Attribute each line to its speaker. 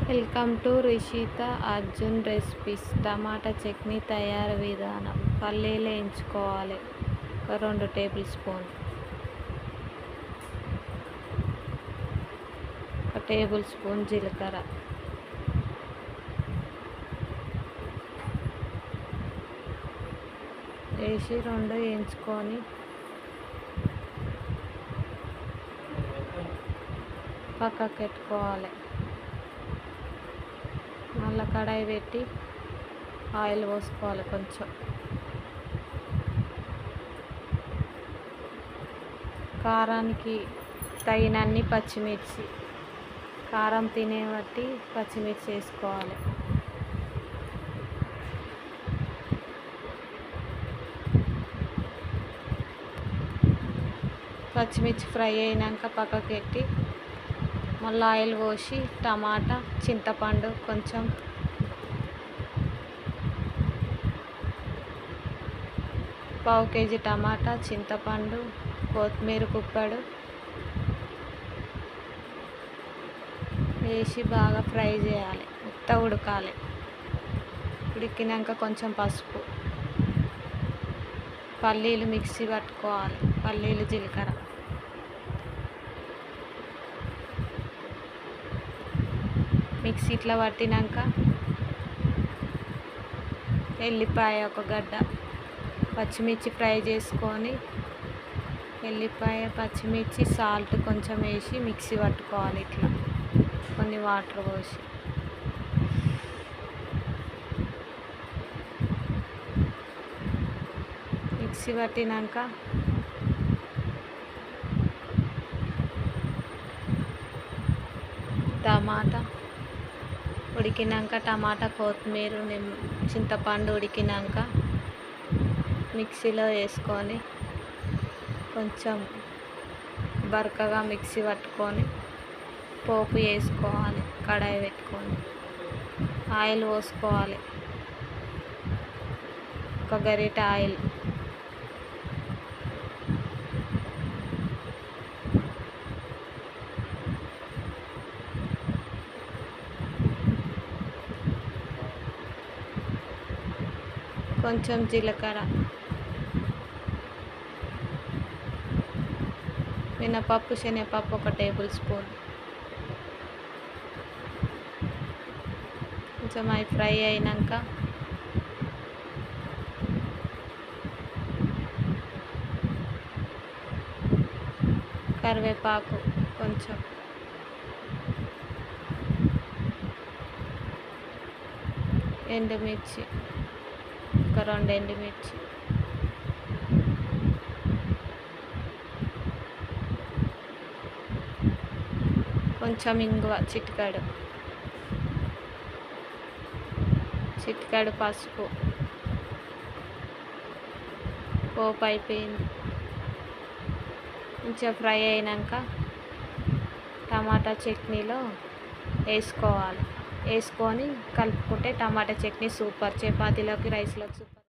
Speaker 1: Welcome to Rishitha Arjun recipes. Tomato chutney తయారు విధానం. పల్లీలు వేయించుకోవాలి, ఒక 2 టేబుల్ స్పూన్, 1 టేబుల్ స్పూన్ జీలకర్ర, వేసి 2 వేయించుకొని పక్కకు పెట్టుకోవాలి. మళ్ళీ కడాయి పెట్టి ఆయిల్ పోసుకోవాలి. కొంచెం కారానికి తగినన్ని పచ్చిమిర్చి, కారం తినే బట్టి పచ్చిమిర్చి వేసుకోవాలి. పచ్చిమిర్చి ఫ్రై అయినాక పక్కకు పెట్టి మళ్ళీ ఆయిల్ పోసి టమాటా, చింతపండు, కొంచెం పావు కేజీ టమాటా, చింతపండు, కొత్తిమీర కుప్పడు వేసి బాగా ఫ్రై చేయాలి. ఉడకాలి. ఉడికినాక కొంచెం పసుపు, పల్లీలు మిక్సీ పట్టుకోవాలి. పల్లీలు, జీలకర్ర, మిక్సీ ఇట్లా పట్టినాక ఎల్లిపాయ ఒక గడ్డ, పచ్చిమిర్చి ఫ్రై చేసుకొని ఎల్లిపాయ, పచ్చిమిర్చి, సాల్ట్ కొంచెం వేసి మిక్సీ పట్టుకోవాలి. ఇట్లా కొన్ని వాటర్ పోసి మిక్సీ పట్టినాక టమాటా ఉడికినాక టమాటా, కొత్తిమీర, చింతపండు ఉడికినాక మిక్సీలో వేసుకొని కొంచెం బరకగా మిక్సీ పట్టుకొని పోపు వేసుకోవాలి. కడాయి పెట్టుకొని ఆయిల్ పోసుకోవాలి. ఒక గరిటె ఆయిల్, కొంచెం జీలకర్ర, మినపప్పు, శనగపప్పు 1 టేబుల్ స్పూన్, కొంచెం అవి ఫ్రై అయినాక కరివేపాకు, కొంచెం ఎండుమిర్చి, ఒక 2 ఎండుమిర్చి, కొంచెం ఇంగువ, చిటికెడు పసుపు. పోపు అయిపోయింది. కొంచెం ఫ్రై అయినాక టమాటా చట్నీలో వేసుకొని కలుపుకుంటే టమాటా చట్నీ సూపర్. చపాతీలోకి, రైస్లోకి సూపర్.